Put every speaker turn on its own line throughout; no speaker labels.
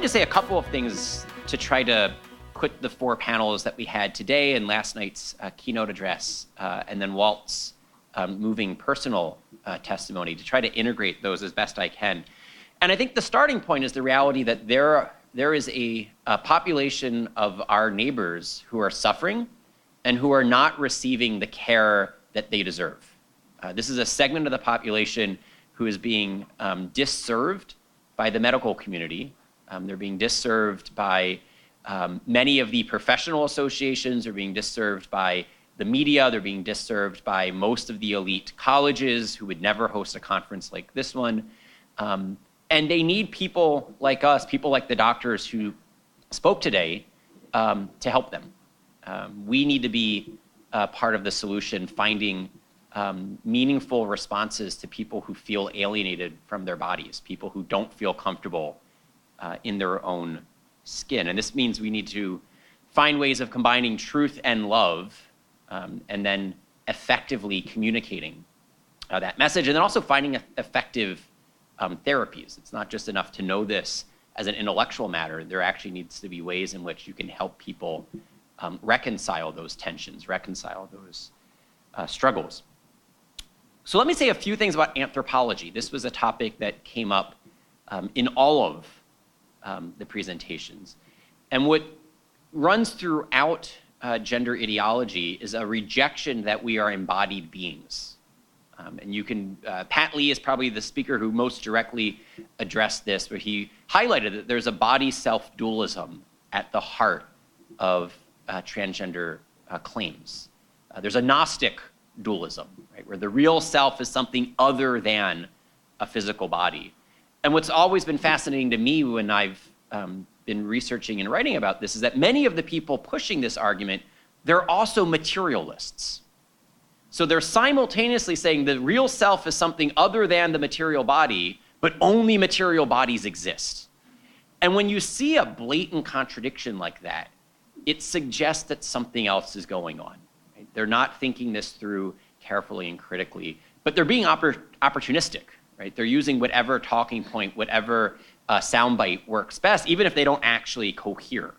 to say a couple of things to try to put the four panels that we had today and last night's keynote address, and then Walt's moving personal testimony, to try to integrate those as best I can. And I think the starting point is the reality that there is a population of our neighbors who are suffering and who are not receiving the care that they deserve. This is a segment of the population who is being disserved by the medical community. They're being disserved by many of the professional associations, they're being disserved by the media, they're being disserved by most of the elite colleges who would never host a conference like this one. And they need people like us, people like the doctors who spoke today, to help them. We need to be part of the solution, finding meaningful responses to people who feel alienated from their bodies, people who don't feel comfortable in their own skin. And this means we need to find ways of combining truth and love, and then effectively communicating that message, and then also finding effective therapies. It's not just enough to know this as an intellectual matter. There actually needs to be ways in which you can help people reconcile those tensions, reconcile those struggles. So let me say a few things about anthropology. This was a topic that came up in all of the presentations. And what runs throughout gender ideology is a rejection that we are embodied beings. And you can, Pat Lee is probably the speaker who most directly addressed this, where he highlighted that there's a body-self dualism at the heart of transgender claims. There's a Gnostic dualism, right, where the real self is something other than a physical body. And what's always been fascinating to me when I've been researching and writing about this is that many of the people pushing this argument, they're also materialists. So they're simultaneously saying the real self is something other than the material body, but only material bodies exist. And when you see a blatant contradiction like that, it suggests that something else is going on. Right? They're not thinking this through carefully and critically, but they're being opportunistic. Right? They're using whatever talking point, whatever soundbite works best, even if they don't actually cohere.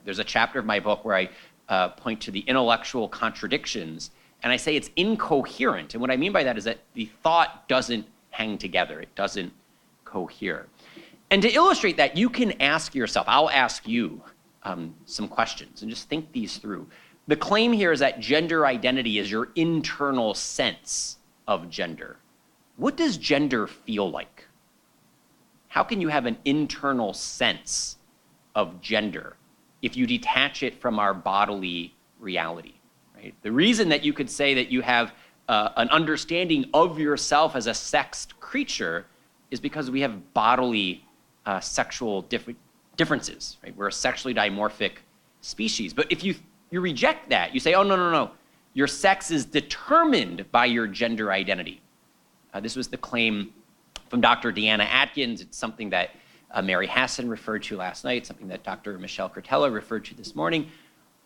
There's a chapter of my book where I point to the intellectual contradictions, and I say it's incoherent. And what I mean by that is that the thought doesn't hang together. It doesn't cohere. And to illustrate that, you can ask yourself, I'll ask you some questions, and just think these through. The claim here is that gender identity is your internal sense of gender. What does gender feel like? How can you have an internal sense of gender if you detach it from our bodily reality? Right? The reason that you could say that you have an understanding of yourself as a sexed creature is because we have bodily sexual differences. Right? We're a sexually dimorphic species. But if you reject that, you say, oh, no. Your sex is determined by your gender identity. This was the claim from Dr. Deanna Atkins. It's something that Mary Hassan referred to last night, something that Dr. Michelle Curtella referred to this morning.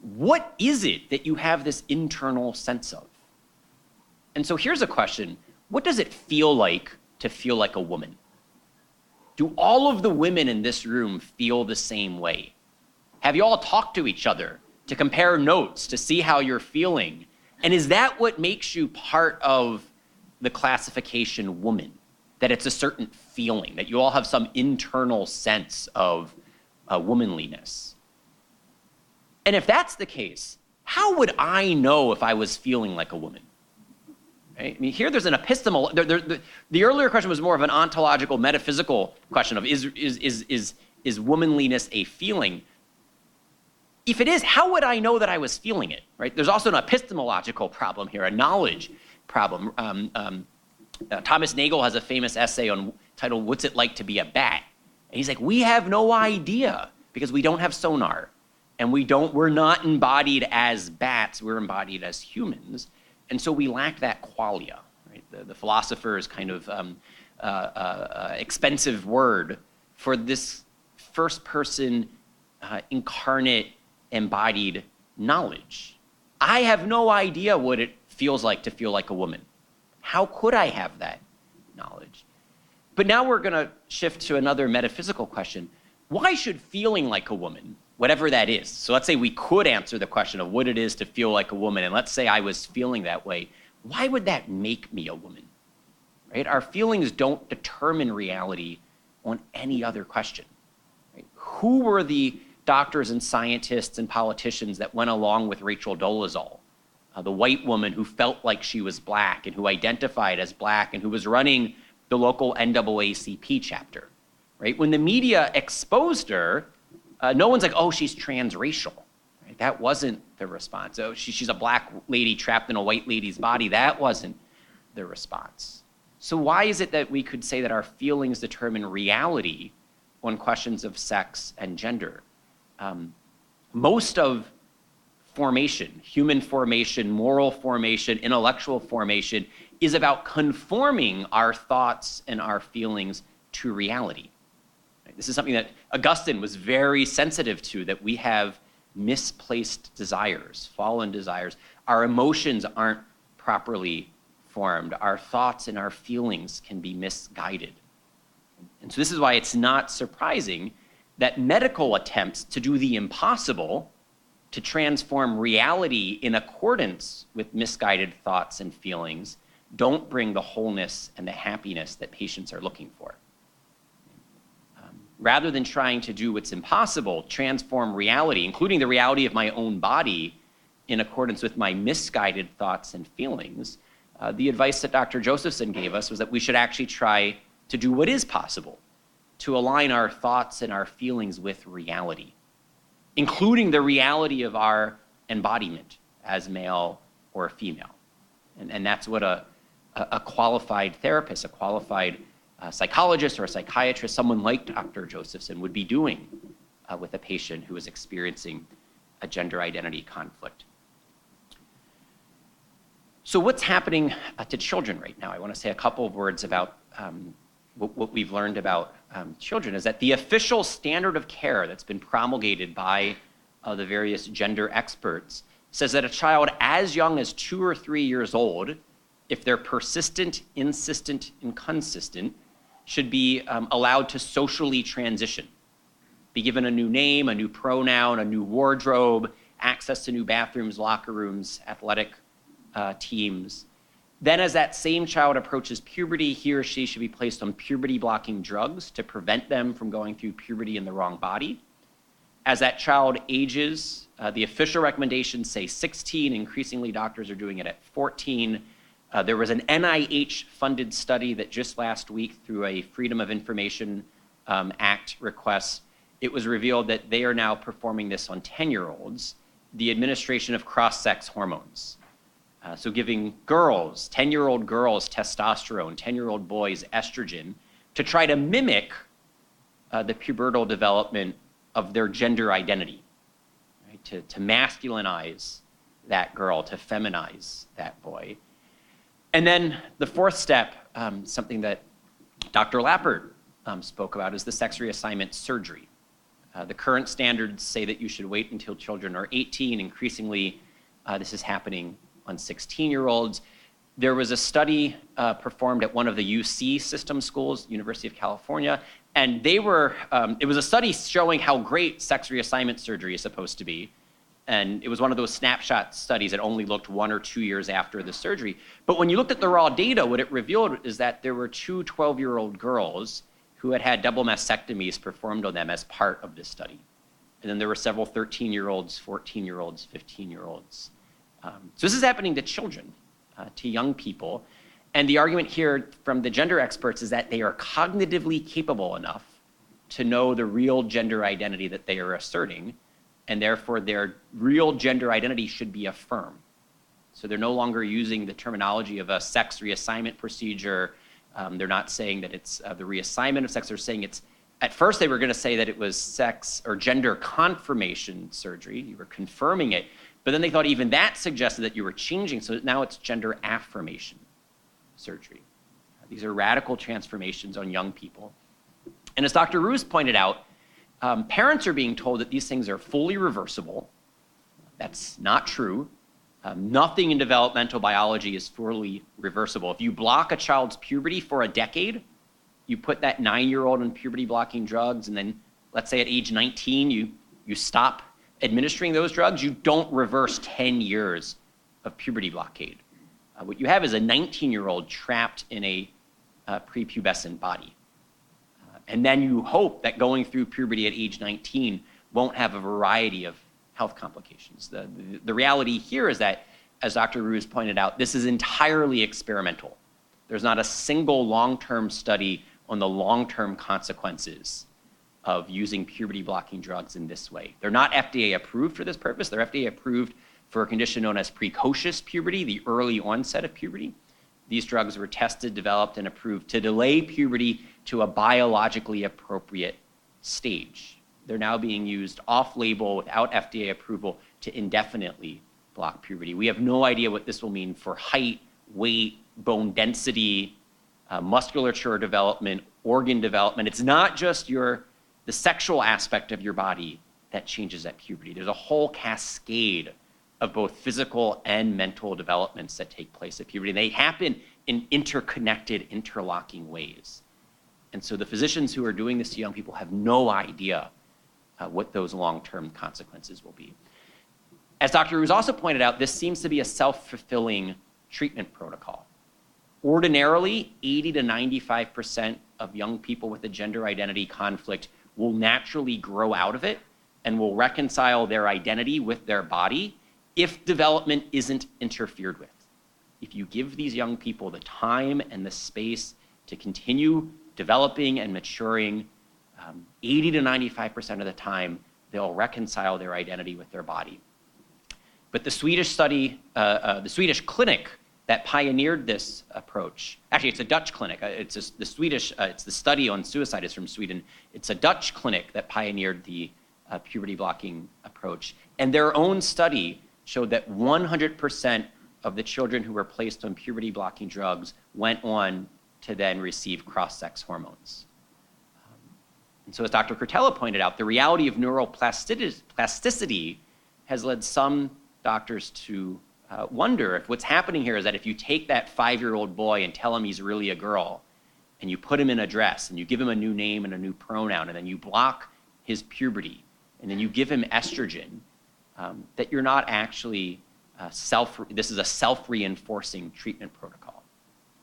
What is it that you have this internal sense of? And so here's a question. What does it feel like to feel like a woman? Do all of the women in this room feel the same way? Have you all talked to each other to compare notes, to see how you're feeling? And is that what makes you part of the classification woman? That it's a certain feeling, that you all have some internal sense of womanliness? And if that's the case, how would I know if I was feeling like a woman? Right? I mean, here there's an epistemol. The earlier question was more of an ontological, metaphysical question of is womanliness a feeling? If it is, how would I know that I was feeling it? Right? There's also an epistemological problem here, a knowledge problem. Thomas Nagel has a famous essay titled "What's It Like to Be a Bat?" And he's like, we have no idea because we don't have sonar, and we're not embodied as bats. We're embodied as humans, and so we lack that qualia. Right? The philosopher's kind of expensive word for this first-person incarnate embodied knowledge. I have no idea what it feels like to feel like a woman. How could I have that knowledge? But now we're going to shift to another metaphysical question. why should feeling like a woman, whatever that is, so let's say we could answer the question of what it is to feel like a woman, and let's say I was feeling that way, why would that make me a woman? Right? Our feelings don't determine reality on any other question. Right? Who were the doctors and scientists and politicians that went along with Rachel Dolezal, the white woman who felt like she was black and who identified as black and who was running the local NAACP chapter? Right? When the media exposed her, no one's like, oh, she's transracial. Right? That wasn't the response. Oh, she's a black lady trapped in a white lady's body. That wasn't the response. So why is it that we could say that our feelings determine reality on questions of sex and gender? Most of formation, human formation, moral formation, intellectual formation, is about conforming our thoughts and our feelings to reality. Right? This is something that Augustine was very sensitive to, that we have misplaced desires, fallen desires. Our emotions aren't properly formed. Our thoughts and our feelings can be misguided. And so this is why it's not surprising that medical attempts to do the impossible, to transform reality in accordance with misguided thoughts and feelings, don't bring the wholeness and the happiness that patients are looking for. Rather than trying to do what's impossible, transform reality, including the reality of my own body, in accordance with my misguided thoughts and feelings, the advice that Dr. Josephson gave us was that we should actually try to do what is possible, to align our thoughts and our feelings with reality, including the reality of our embodiment as male or female. And that's what a qualified therapist, a qualified psychologist or a psychiatrist, someone like Dr. Josephson, would be doing with a patient who is experiencing a gender identity conflict. So what's happening to children right now? I want to say a couple of words about what we've learned about children, is that the official standard of care that's been promulgated by the various gender experts says that a child as young as 2 or 3 years old, if they're persistent, insistent, and consistent, should be allowed to socially transition, be given a new name, a new pronoun, a new wardrobe, access to new bathrooms, locker rooms, athletic teams. Then as that same child approaches puberty, he or she should be placed on puberty-blocking drugs to prevent them from going through puberty in the wrong body. As that child ages, the official recommendations say 16. Increasingly, doctors are doing it at 14. There was an NIH-funded study that just last week, through a Freedom of Information Act request, it was revealed that they are now performing this on 10-year-olds, the administration of cross-sex hormones. So giving girls, 10-year-old girls, testosterone, 10-year-old boys, estrogen, to try to mimic the pubertal development of their gender identity, right? To masculinize that girl, to feminize that boy. And then the fourth step, something that Dr. Lappert spoke about, is the sex reassignment surgery. The current standards say that you should wait until children are 18. Increasingly, this is happening on 16-year-olds. There was a study performed at one of the UC system schools, University of California, and it was a study showing how great sex reassignment surgery is supposed to be. And it was one of those snapshot studies that only looked 1 or 2 years after the surgery. But when you looked at the raw data, what it revealed is that there were 2 12-year-old girls who had had double mastectomies performed on them as part of this study. And then there were several 13-year-olds, 14-year-olds, 15-year-olds. So this is happening to children, to young people. And the argument here from the gender experts is that they are cognitively capable enough to know the real gender identity that they are asserting, and therefore their real gender identity should be affirmed. So they're no longer using the terminology of a sex reassignment procedure. They're not saying that it's the reassignment of sex. They're saying it's, at first they were going to say that it was sex or gender confirmation surgery. You were confirming it. But then they thought even that suggested that you were changing, so now it's gender affirmation surgery. These are radical transformations on young people. And as Dr. Roos pointed out, parents are being told that these things are fully reversible. That's not true. Nothing in developmental biology is fully reversible. If you block a child's puberty for a decade, you put that 9-year-old on puberty-blocking drugs, and then let's say at age 19, you stop administering those drugs, you don't reverse 10 years of puberty blockade. What you have is a 19-year-old trapped in a prepubescent body. And then you hope that going through puberty at age 19 won't have a variety of health complications. The reality here is that, as Dr. Ruse pointed out, this is entirely experimental. There's not a single long-term study on the long-term consequences of using puberty-blocking drugs in this way. They're not FDA approved for this purpose. They're FDA approved for a condition known as precocious puberty, the early onset of puberty. These drugs were tested, developed, and approved to delay puberty to a biologically appropriate stage. They're now being used off-label without FDA approval to indefinitely block puberty. We have no idea what this will mean for height, weight, bone density, musculature development, organ development. It's not just the sexual aspect of your body that changes at puberty. There's a whole cascade of both physical and mental developments that take place at puberty. They happen in interconnected, interlocking ways. And so the physicians who are doing this to young people have no idea what those long-term consequences will be. As Dr. Ruse also pointed out, this seems to be a self-fulfilling treatment protocol. Ordinarily, 80 to 95% of young people with a gender identity conflict will naturally grow out of it and will reconcile their identity with their body if development isn't interfered with. If you give these young people the time and the space to continue developing and maturing, 80 to 95% of the time, they'll reconcile their identity with their body. But the Swedish study, the Swedish clinic that pioneered this approach, actually it's a Dutch clinic, it's the study on suicide is from Sweden. It's a Dutch clinic that pioneered the puberty blocking approach. And their own study showed that 100% of the children who were placed on puberty blocking drugs went on to then receive cross-sex hormones. And so as Dr. Curtella pointed out, the reality of neuroplasticity has led some doctors to wonder if what's happening here is that if you take that 5-year-old boy and tell him he's really a girl, and you put him in a dress, and you give him a new name and a new pronoun, and then you block his puberty, and then you give him estrogen, that you're not actually this is a self-reinforcing treatment protocol.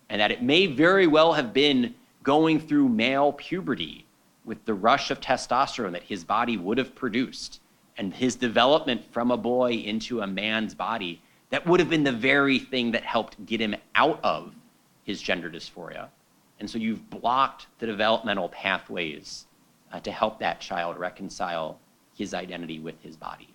And that it may very well have been going through male puberty with the rush of testosterone that his body would have produced and his development from a boy into a man's body that would have been the very thing that helped get him out of his gender dysphoria. And so you've blocked the developmental pathways to help that child reconcile his identity with his body.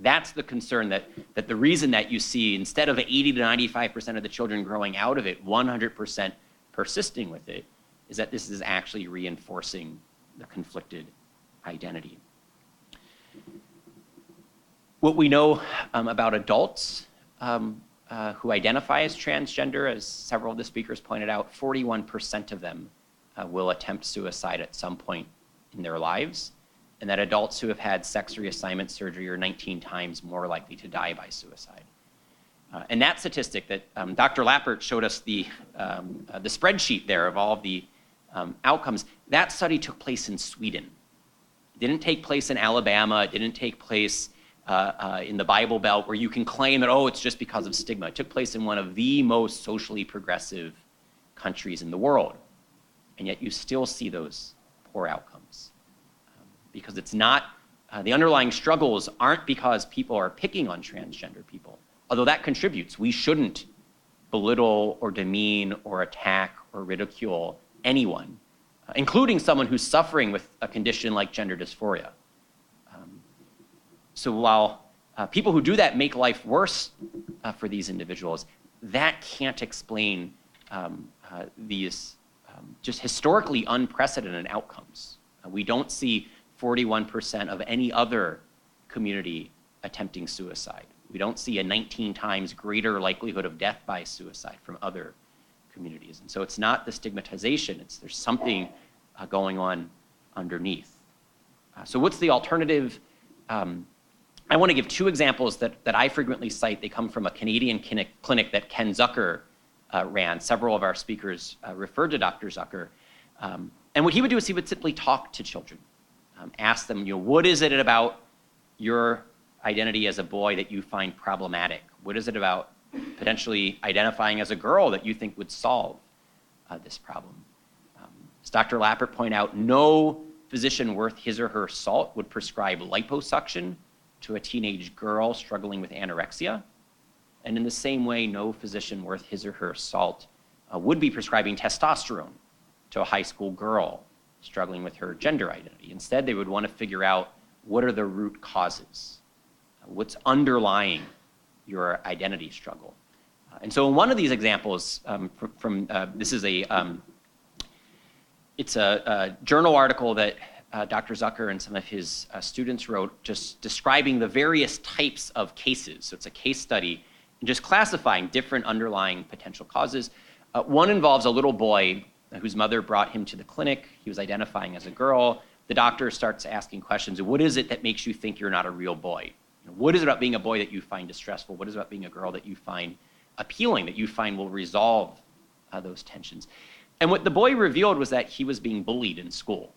That's the concern that the reason that you see, instead of 80 to 95% of the children growing out of it, 100% persisting with it, is that this is actually reinforcing the conflicted identity. What we know about adults who identify as transgender, as several of the speakers pointed out, 41% of them will attempt suicide at some point in their lives, and that adults who have had sex reassignment surgery are 19 times more likely to die by suicide. And that statistic that Dr. Lappert showed us the spreadsheet there of all of the outcomes, that study took place in Sweden. It didn't take place in Alabama. It didn't take place in the Bible Belt where you can claim that, oh, it's just because of stigma. It took place in one of the most socially progressive countries in the world. And yet you still see those poor outcomes. Because it's not, the underlying struggles aren't because people are picking on transgender people, although that contributes. We shouldn't belittle or demean or attack or ridicule anyone, including someone who's suffering with a condition like gender dysphoria. So while people who do that make life worse for these individuals, that can't explain these just historically unprecedented outcomes. We don't see 41% of any other community attempting suicide. We don't see a 19 times greater likelihood of death by suicide from other communities. And so it's not the stigmatization, there's something going on underneath. So what's the alternative? I want to give two examples that I frequently cite. They come from a Canadian clinic that Ken Zucker ran. Several of our speakers referred to Dr. Zucker. And what he would do is he would simply talk to children. Ask them, what is it about your identity as a boy that you find problematic? What is it about potentially identifying as a girl that you think would solve this problem? As Dr. Lappert pointed out, no physician worth his or her salt would prescribe liposuction to a teenage girl struggling with anorexia. And in the same way, no physician worth his or her salt would be prescribing testosterone to a high school girl struggling with her gender identity. Instead, they would want to figure out what are the root causes, what's underlying your identity struggle. And so in one of these examples, this is it's a journal article that Dr. Zucker and some of his students wrote, just describing the various types of cases. So it's a case study and just classifying different underlying potential causes. One involves a little boy whose mother brought him to the clinic. He was identifying as a girl. The doctor starts asking questions. What is it that makes you think you're not a real boy? What is it about being a boy that you find distressful? What is it about being a girl that you find appealing, that you find will resolve those tensions? And what the boy revealed was that he was being bullied in school.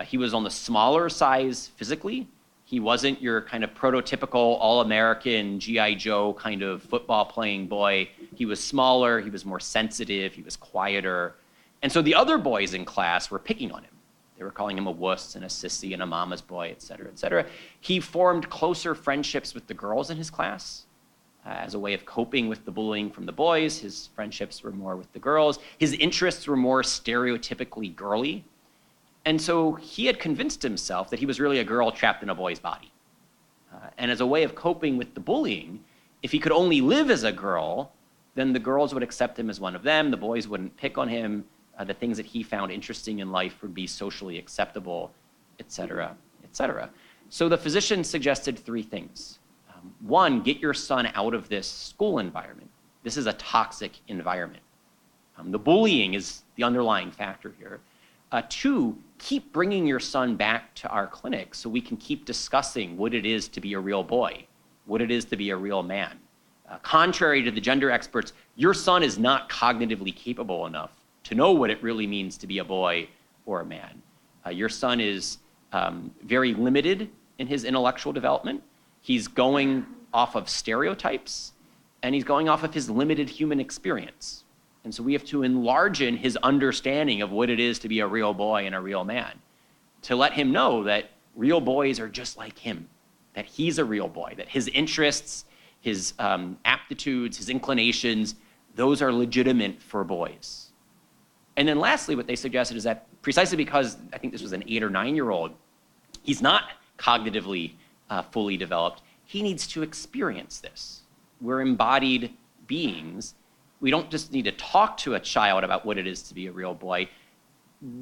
He was on the smaller size physically. He wasn't your kind of prototypical all-American G.I. Joe kind of football playing boy. He was smaller, he was more sensitive, he was quieter. And so the other boys in class were picking on him. They were calling him a wuss and a sissy and a mama's boy, et cetera, et cetera. He formed closer friendships with the girls in his class. As a way of coping with the bullying from the boys, his friendships were more with the girls. His interests were more stereotypically girly. And so he had convinced himself that he was really a girl trapped in a boy's body. And as a way of coping with the bullying, if he could only live as a girl, then the girls would accept him as one of them, the boys wouldn't pick on him, the things that he found interesting in life would be socially acceptable, et cetera, et cetera. So the physician suggested three things. One, get your son out of this school environment. This is a toxic environment. The bullying is the underlying factor here. Two, keep bringing your son back to our clinic so we can keep discussing what it is to be a real boy, what it is to be a real man. Contrary to the gender experts, your son is not cognitively capable enough to know what it really means to be a boy or a man. Your son is very limited in his intellectual development. He's going off of stereotypes, and he's going off of his limited human experience. And so we have to enlarge his understanding of what it is to be a real boy and a real man, to let him know that real boys are just like him, that he's a real boy, that his interests, his aptitudes, his inclinations, those are legitimate for boys. And then lastly, what they suggested is that precisely because I think this was an 8 or 9-year-old, he's not cognitively fully developed, he needs to experience this. We're embodied beings. We don't just need to talk to a child about what it is to be a real boy.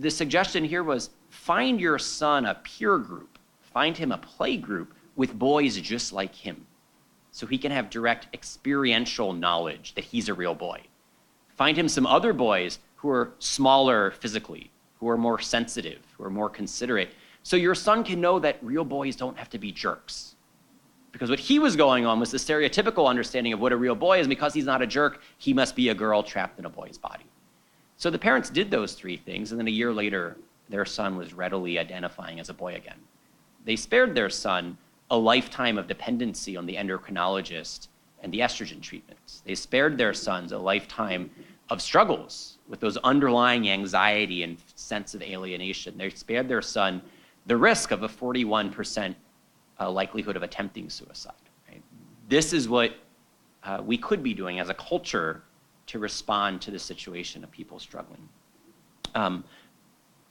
The suggestion here was find your son a peer group, find him a play group with boys just like him, so he can have direct experiential knowledge that he's a real boy. Find him some other boys who are smaller physically, who are more sensitive, who are more considerate, so your son can know that real boys don't have to be jerks. Because what he was going on was the stereotypical understanding of what a real boy is. Because he's not a jerk, he must be a girl trapped in a boy's body. So the parents did those three things, and then a year later, their son was readily identifying as a boy again. They spared their son a lifetime of dependency on the endocrinologist and the estrogen treatments. They spared their sons a lifetime of struggles with those underlying anxiety and sense of alienation. They spared their son the risk of a 41% likelihood of attempting suicide. Right? This is what we could be doing as a culture to respond to the situation of people struggling.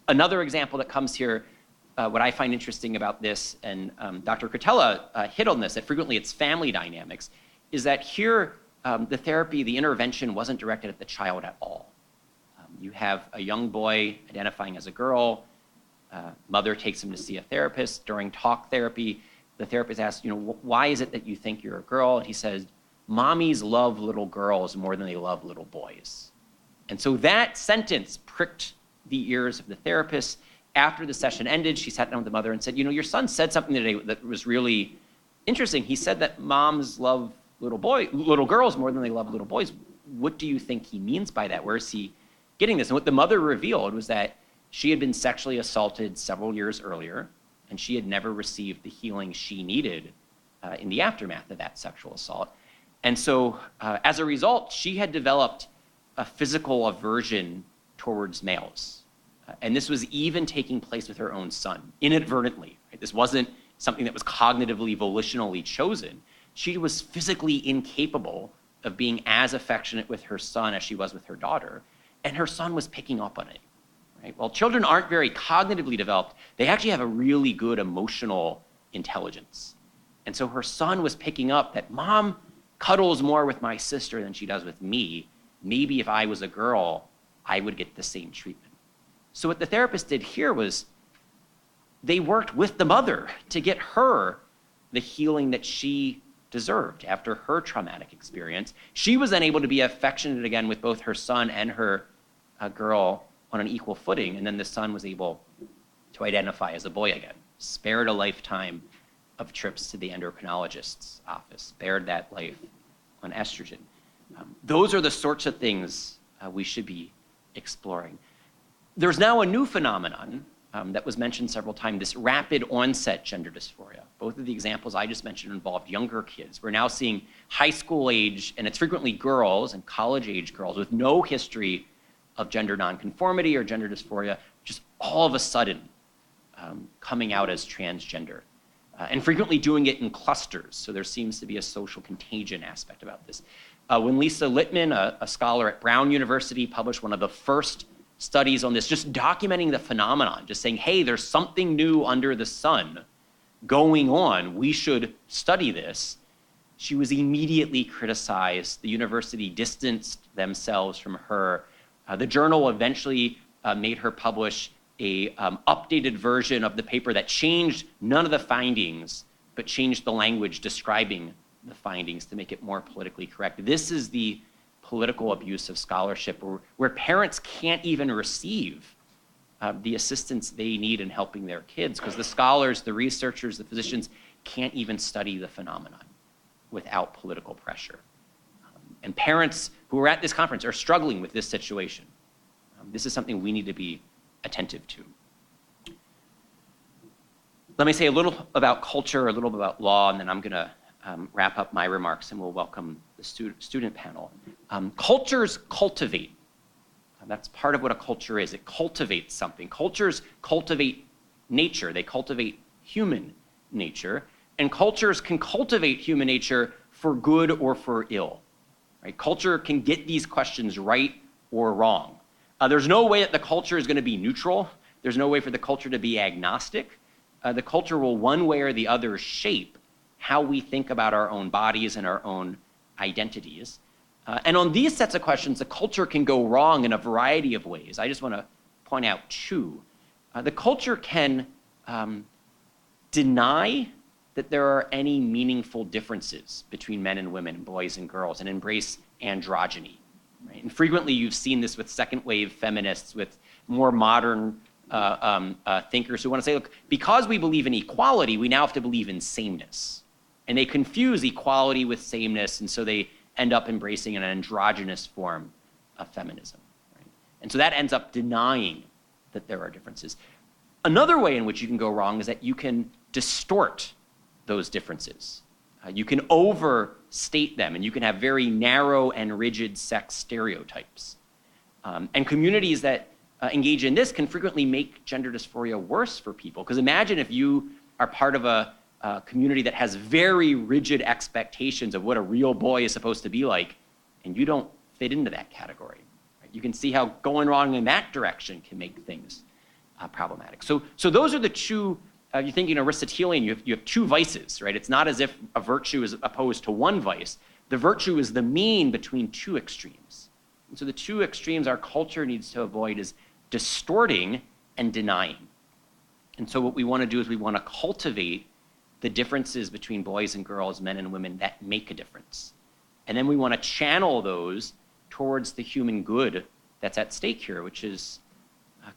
Another example that comes here, what I find interesting about this, and Dr. Cretella hit on this, that frequently it's family dynamics, is that here the therapy, the intervention wasn't directed at the child at all. You have a young boy identifying as a girl, mother takes him to see a therapist. During talk therapy, the therapist asks, why is it that you think you're a girl? And he says, mommies love little girls more than they love little boys. And so that sentence pricked the ears of the therapist. After the session ended, she sat down with the mother and said, your son said something today that was really interesting. He said that moms love little girls more than they love little boys. What do you think he means by that? Where is he getting this? And what the mother revealed was that she had been sexually assaulted several years earlier, and she had never received the healing she needed in the aftermath of that sexual assault. And so as a result, she had developed a physical aversion towards males. And this was even taking place with her own son, inadvertently. Right? This wasn't something that was cognitively, volitionally chosen. She was physically incapable of being as affectionate with her son as she was with her daughter, and her son was picking up on it. Right? Well, children aren't very cognitively developed. They actually have a really good emotional intelligence. And so her son was picking up that mom cuddles more with my sister than she does with me. Maybe if I was a girl, I would get the same treatment. So what the therapist did here was they worked with the mother to get her the healing that she deserved after her traumatic experience. She was then able to be affectionate again with both her son and her girl on an equal footing, and then the son was able to identify as a boy again, spared a lifetime of trips to the endocrinologist's office, spared that life on estrogen. Those are the sorts of things we should be exploring. There's now a new phenomenon that was mentioned several times, this rapid onset gender dysphoria. Both of the examples I just mentioned involved younger kids. We're now seeing high school age, and it's frequently girls and college age girls with no history of gender nonconformity or gender dysphoria, just all of a sudden coming out as transgender. And frequently doing it in clusters, so there seems to be a social contagion aspect about this. When Lisa Littman, a scholar at Brown University, published one of the first studies on this, just documenting the phenomenon, just saying, hey, there's something new under the sun going on, we should study this, she was immediately criticized. The university distanced themselves from her. The journal eventually made her publish a updated version of the paper that changed none of the findings, but changed the language describing the findings to make it more politically correct. This is the political abuse of scholarship where parents can't even receive the assistance they need in helping their kids because the scholars, the researchers, the physicians can't even study the phenomenon without political pressure. And parents who are at this conference are struggling with this situation. This is something we need to be attentive to. Let me say a little about culture, a little about law, and then I'm going to wrap up my remarks and we'll welcome the student panel. Cultures cultivate. That's part of what a culture is. It cultivates something. Cultures cultivate nature. They cultivate human nature. And cultures can cultivate human nature for good or for ill. Right? Culture can get these questions right or wrong. There's no way that the culture is going to be neutral. There's no way for the culture to be agnostic. The culture will one way or the other shape how we think about our own bodies and our own identities. And on these sets of questions, the culture can go wrong in a variety of ways. I just want to point out two. The culture can deny that there are any meaningful differences between men and women, boys and girls, and embrace androgyny. Right? And frequently you've seen this with second wave feminists, with more modern thinkers who want to say, look, because we believe in equality, we now have to believe in sameness. And they confuse equality with sameness, and so they end up embracing an androgynous form of feminism. Right? And so that ends up denying that there are differences. Another way in which you can go wrong is that you can distort those differences. You can overstate them, and you can have very narrow and rigid sex stereotypes. And communities that engage in this can frequently make gender dysphoria worse for people. Because imagine if you are part of a community that has very rigid expectations of what a real boy is supposed to be like, and you don't fit into that category. Right? You can see how going wrong in that direction can make things problematic. So those are the two. You think in Aristotelian, you have two vices, right? It's not as if a virtue is opposed to one vice. The virtue is the mean between two extremes. And so the two extremes our culture needs to avoid is distorting and denying. And so what we want to do is we want to cultivate the differences between boys and girls, men and women that make a difference. And then we want to channel those towards the human good that's at stake here, which is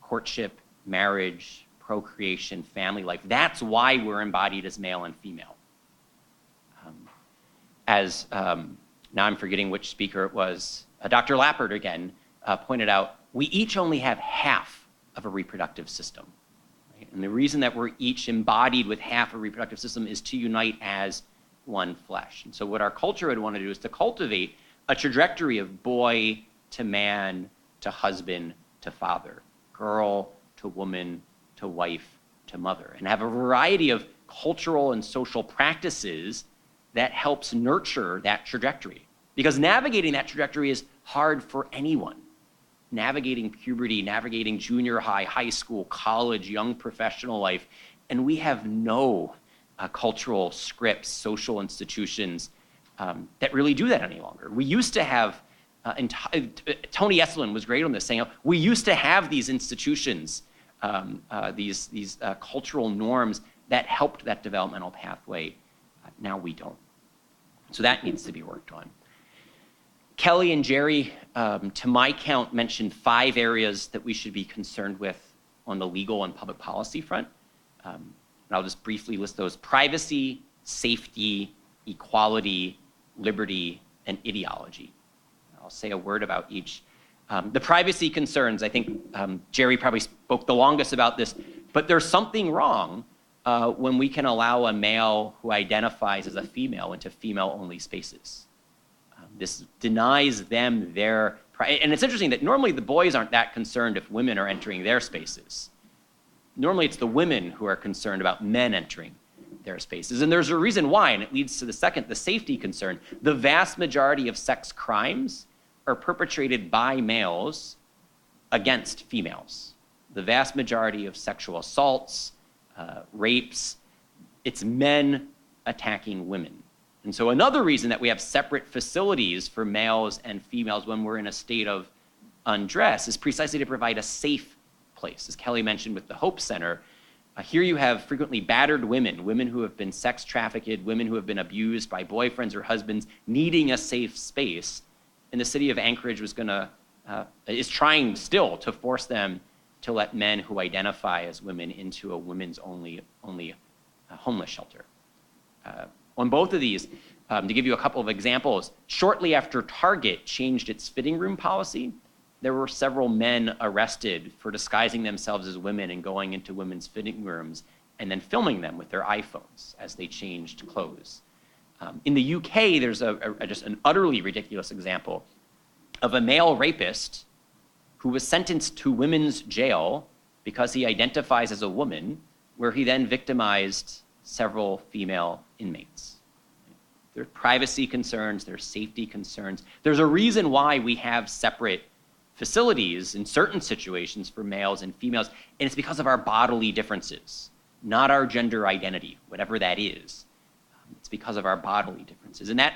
courtship, marriage, procreation, family life. That's why we're embodied as male and female. Now I'm forgetting which speaker it was, Dr. Lappert again pointed out, we each only have half of a reproductive system. Right? And the reason that we're each embodied with half a reproductive system is to unite as one flesh. And so what our culture would want to do is to cultivate a trajectory of boy to man to husband to father, girl to woman to wife to mother, and have a variety of cultural and social practices that helps nurture that trajectory. Because navigating that trajectory is hard for anyone. Navigating puberty, navigating junior high, high school, college, young professional life, and we have no cultural scripts, social institutions that really do that any longer. We used to have, Tony Esolen was great on this, saying we used to have these institutions, these cultural norms that helped that developmental pathway. Now we don't. So that needs to be worked on. Kelly and Jerry, to my count, mentioned 5 areas that we should be concerned with on the legal and public policy front. And I'll just briefly list those: privacy, safety, equality, liberty, and ideology. I'll say a word about each. The privacy concerns, I think Jerry probably spoke the longest about this, but there's something wrong when we can allow a male who identifies as a female into female-only spaces. This denies them their, and it's interesting that normally the boys aren't that concerned if women are entering their spaces. Normally it's the women who are concerned about men entering their spaces. And there's a reason why, and it leads to the second, the safety concern. The vast majority of sex crimes are perpetrated by males against females. The vast majority of sexual assaults, rapes, it's men attacking women. And so another reason that we have separate facilities for males and females when we're in a state of undress is precisely to provide a safe place. As Kelly mentioned with the Hope Center, here you have frequently battered women, women who have been sex trafficked, women who have been abused by boyfriends or husbands, needing a safe space. And the city of Anchorage is trying still to force them to let men who identify as women into a women's only homeless shelter. On both of these, to give you a couple of examples, shortly after Target changed its fitting room policy, there were several men arrested for disguising themselves as women and going into women's fitting rooms and then filming them with their iPhones as they changed clothes. In the UK, there's just an utterly ridiculous example of a male rapist who was sentenced to women's jail because he identifies as a woman, where he then victimized several female inmates. There are privacy concerns, there are safety concerns. There's a reason why we have separate facilities in certain situations for males and females, and it's because of our bodily differences, not our gender identity, whatever that is. It's because of our bodily differences. And that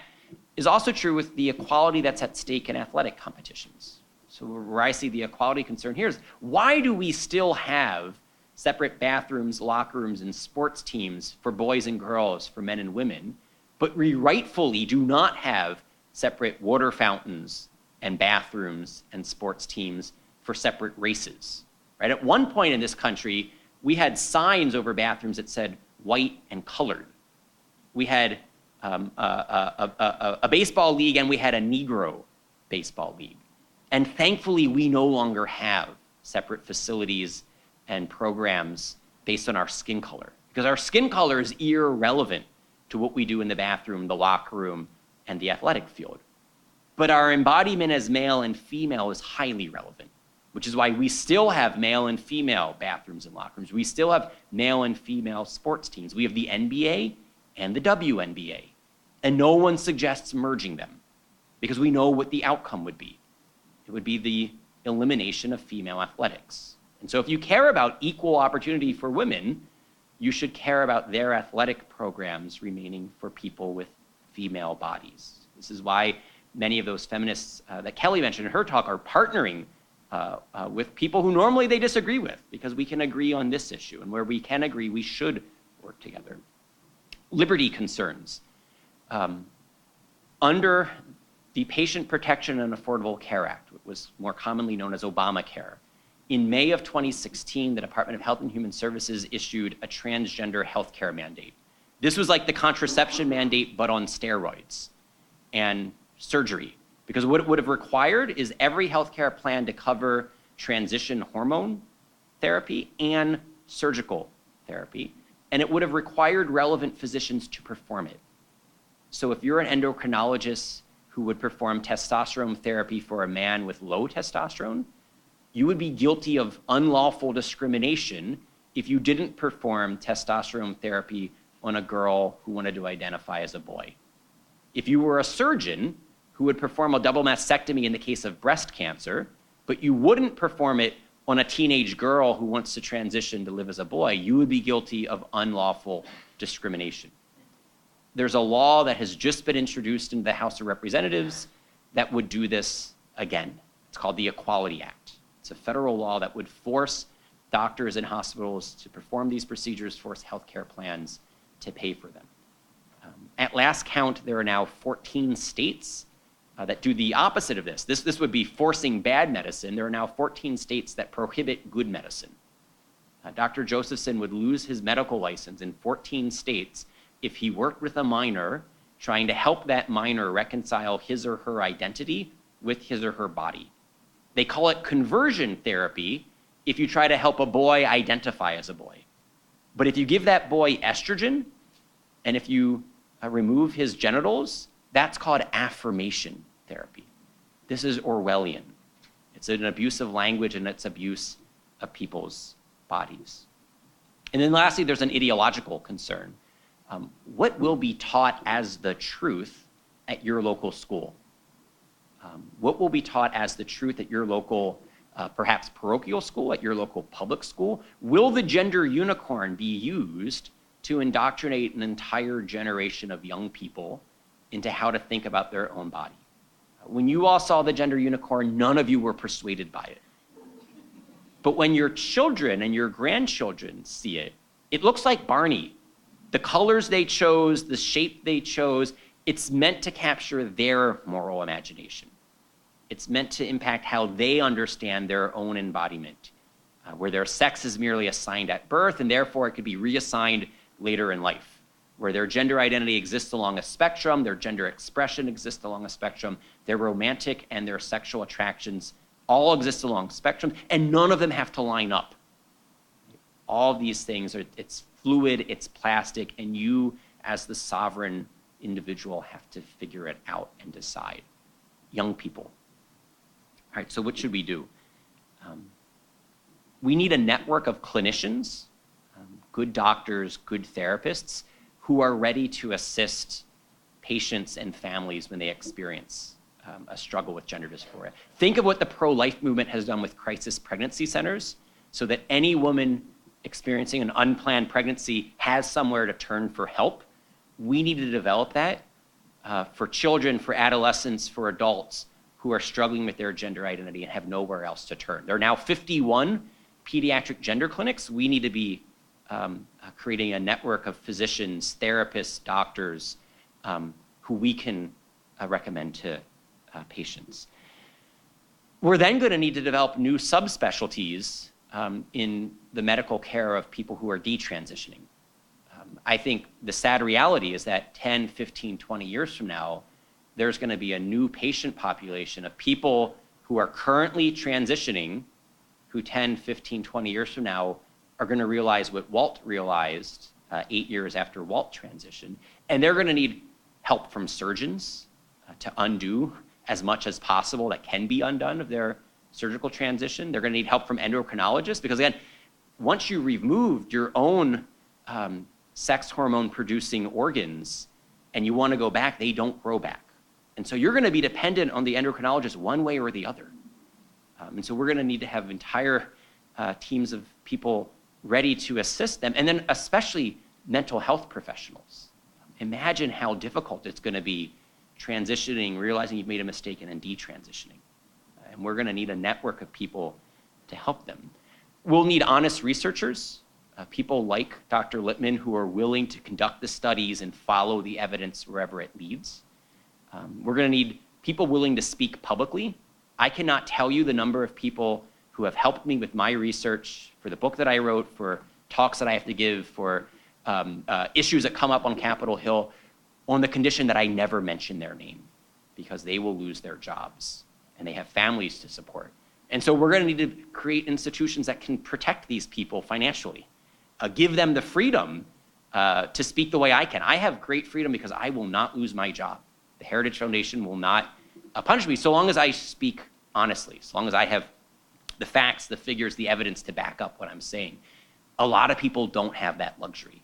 is also true with the equality that's at stake in athletic competitions. So where I see the equality concern here is, why do we still have separate bathrooms, locker rooms, and sports teams for boys and girls, for men and women, but we rightfully do not have separate water fountains and bathrooms and sports teams for separate races, right? At one point in this country, we had signs over bathrooms that said white and colored. We had a baseball league and we had a Negro baseball league. And thankfully, we no longer have separate facilities and programs based on our skin color, because our skin color is irrelevant to what we do in the bathroom, the locker room, and the athletic field. But our embodiment as male and female is highly relevant, which is why we still have male and female bathrooms and locker rooms. We still have male and female sports teams. We have the NBA and the WNBA, and no one suggests merging them because we know what the outcome would be. It would be the elimination of female athletics. And so if you care about equal opportunity for women, you should care about their athletic programs remaining for people with female bodies. This is why many of those feminists that Kelly mentioned in her talk are partnering with people who normally they disagree with, because we can agree on this issue, and where we can agree, we should work together. Liberty concerns. Under the Patient Protection and Affordable Care Act, which was more commonly known as Obamacare, in May of 2016, the Department of Health and Human Services issued a transgender healthcare mandate. This was like the contraception mandate, but on steroids and surgery. Because what it would have required is every healthcare plan to cover transition hormone therapy and surgical therapy, and it would have required relevant physicians to perform it. So if you're an endocrinologist who would perform testosterone therapy for a man with low testosterone, you would be guilty of unlawful discrimination if you didn't perform testosterone therapy on a girl who wanted to identify as a boy. If you were a surgeon who would perform a double mastectomy in the case of breast cancer, but you wouldn't perform it on a teenage girl who wants to transition to live as a boy, you would be guilty of unlawful discrimination. There's a law that has just been introduced into the House of Representatives that would do this again. It's called the Equality Act. It's a federal law that would force doctors and hospitals to perform these procedures, force healthcare plans to pay for them. At last count, there are now 14 states that do the opposite of this. This would be forcing bad medicine. There are now 14 states that prohibit good medicine. Dr. Josephson would lose his medical license in 14 states if he worked with a minor trying to help that minor reconcile his or her identity with his or her body. They call it conversion therapy if you try to help a boy identify as a boy. But if you give that boy estrogen, and if you remove his genitals, that's called affirmation therapy. This is Orwellian. It's an abuse of language and it's abuse of people's bodies. And then lastly, there's an ideological concern. What will be taught as the truth at your local school? What will be taught as the truth at your local, perhaps parochial school, at your local public school? Will the gender unicorn be used to indoctrinate an entire generation of young people into how to think about their own body? When you all saw the gender unicorn, none of you were persuaded by it. But when your children and your grandchildren see it, it looks like Barney. The colors they chose, the shape they chose, it's meant to capture their moral imagination. It's meant to impact how they understand their own embodiment, where their sex is merely assigned at birth, and therefore it could be reassigned later in life, where their gender identity exists along a spectrum, their gender expression exists along a spectrum, their romantic and their sexual attractions all exist along spectrums, and none of them have to line up. All of these things, it's fluid, it's plastic, and you, as the sovereign individual, have to figure it out and decide. Young people. All right, so what should we do? We need a network of clinicians, good doctors, good therapists, who are ready to assist patients and families when they experience a struggle with gender dysphoria. Think of what the pro-life movement has done with crisis pregnancy centers, so that any woman experiencing an unplanned pregnancy has somewhere to turn for help. We need to develop that for children, for adolescents, for adults who are struggling with their gender identity and have nowhere else to turn. There are now 51 pediatric gender clinics. We need to be creating a network of physicians, therapists, doctors, who we can recommend to patients. We're then going to need to develop new subspecialties in the medical care of people who are detransitioning. I think the sad reality is that 10, 15, 20 years from now, there's going to be a new patient population of people who are currently transitioning, who 10, 15, 20 years from now are going to realize what Walt realized 8 years after Walt transitioned. And they're going to need help from surgeons to undo as much as possible that can be undone of their surgical transition. They're going to need help from endocrinologists because, again, once you removed your own sex hormone producing organs and you want to go back, they don't grow back. And so you're going to be dependent on the endocrinologist one way or the other. And so we're going to need to have entire teams of people ready to assist them, and then especially mental health professionals. Imagine how difficult it's going to be transitioning, realizing you've made a mistake, and then detransitioning. And we're going to need a network of people to help them. We'll need honest researchers, people like Dr. Lippman who are willing to conduct the studies and follow the evidence wherever it leads. We're going to need people willing to speak publicly. I cannot tell you the number of people who have helped me with my research, for the book that I wrote, for talks that I have to give, for issues that come up on Capitol Hill, on the condition that I never mention their name, because they will lose their jobs and they have families to support. And so we're going to need to create institutions that can protect these people financially. give them the freedom to speak the way I can. I have great freedom because I will not lose my job. The Heritage Foundation will not punish me so long as I speak honestly, so long as I have the facts, the figures, the evidence to back up what I'm saying. A lot of people don't have that luxury.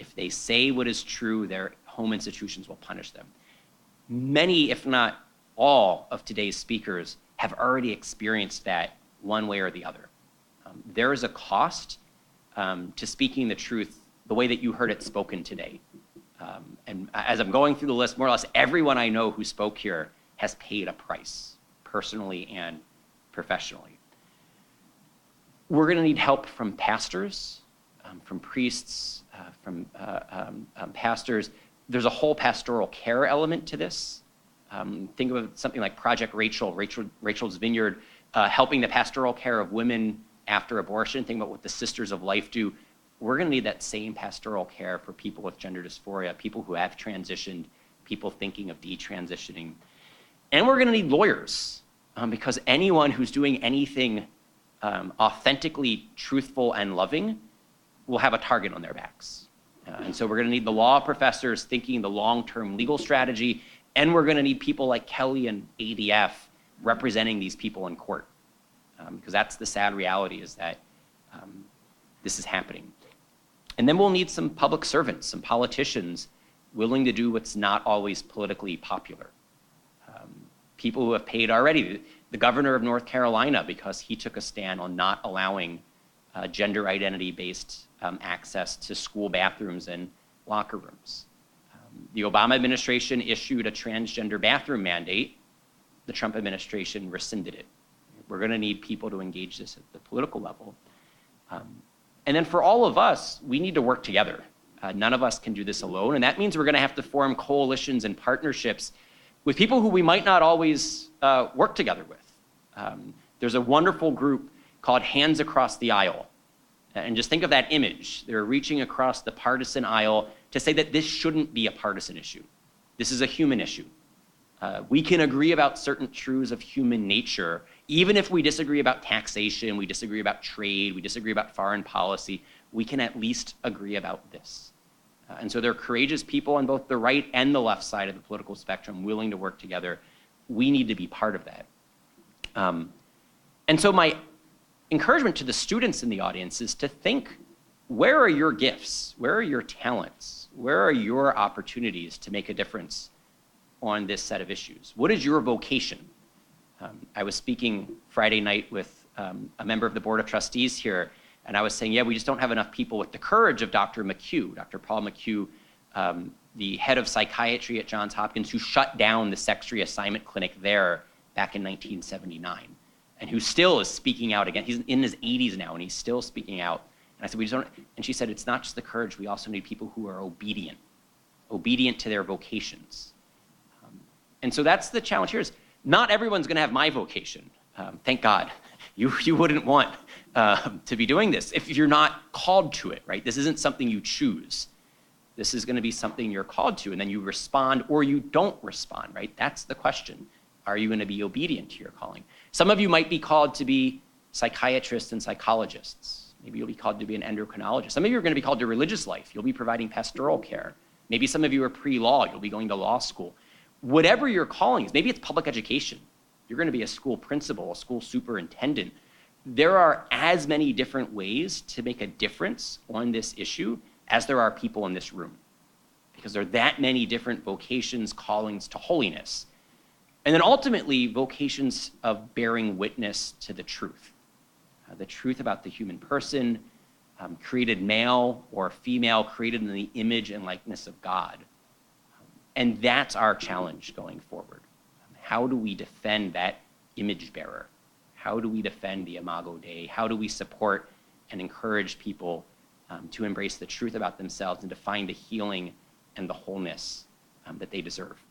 If they say what is true, their home institutions will punish them. Many, if not all, of today's speakers have already experienced that one way or the other. There is a cost to speaking the truth the way that you heard it spoken today. And as I'm going through the list, more or less everyone I know who spoke here has paid a price, personally and professionally. We're going to need help from pastors, from priests, from pastors. There's a whole pastoral care element to this. Think of something like Project Rachel's Vineyard, helping the pastoral care of women after abortion. Think about what the Sisters of Life do. We're going to need that same pastoral care for people with gender dysphoria, people who have transitioned, people thinking of detransitioning. And we're going to need lawyers, because anyone who's doing anything authentically truthful and loving will have a target on their backs. And so we're going to need the law professors thinking the long-term legal strategy, and we're going to need people like Kelly and ADF representing these people in court, because that's the sad reality, is that this is happening. And then we'll need some public servants, some politicians willing to do what's not always politically popular. People who have paid already. The governor of North Carolina, because he took a stand on not allowing gender identity-based access to school bathrooms and locker rooms. The Obama administration issued a transgender bathroom mandate. The Trump administration rescinded it. We're going to need people to engage this at the political level. And then for all of us, we need to work together. None of us can do this alone, and that means we're going to have to form coalitions and partnerships with people who we might not always work together with. There's a wonderful group called Hands Across the Aisle. And just think of that image. They're reaching across the partisan aisle to say that this shouldn't be a partisan issue. This is a human issue. We can agree about certain truths of human nature, even if we disagree about taxation, we disagree about trade, we disagree about foreign policy, we can at least agree about this. And so there are courageous people on both the right and the left side of the political spectrum willing to work together. We need to be part of that. And so my encouragement to the students in the audience is to think, where are your gifts? Where are your talents? Where are your opportunities to make a difference on this set of issues? What is your vocation? I was speaking Friday night with a member of the Board of Trustees here, and I was saying, yeah, we just don't have enough people with the courage of Dr. McHugh, Dr. Paul McHugh, the head of psychiatry at Johns Hopkins, who shut down the sex reassignment clinic there back in 1979, and who still is speaking out again. He's in his 80s now, and he's still speaking out. And I said, we just don't, and she said, it's not just the courage, we also need people who are obedient to their vocations. And so that's the challenge here, is not everyone's going to have my vocation. Thank God. You wouldn't want to be doing this if you're not called to it, right? This isn't something you choose. This is going to be something you're called to, and then you respond or you don't respond, right? That's the question. Are you going to be obedient to your calling? Some of you might be called to be psychiatrists and psychologists. Maybe you'll be called to be an endocrinologist. Some of you are going to be called to religious life. You'll be providing pastoral care. Maybe some of you are pre-law. You'll be going to law school. Whatever your calling is, maybe it's public education. You're going to be a school principal, a school superintendent. There are as many different ways to make a difference on this issue as there are people in this room, because there are that many different vocations, callings to holiness. And then ultimately, vocations of bearing witness to the truth about the human person, created male or female, created in the image and likeness of God. And that's our challenge going forward. How do we defend that image bearer? How do we defend the Imago Dei? How do we support and encourage people to embrace the truth about themselves and to find the healing and the wholeness that they deserve?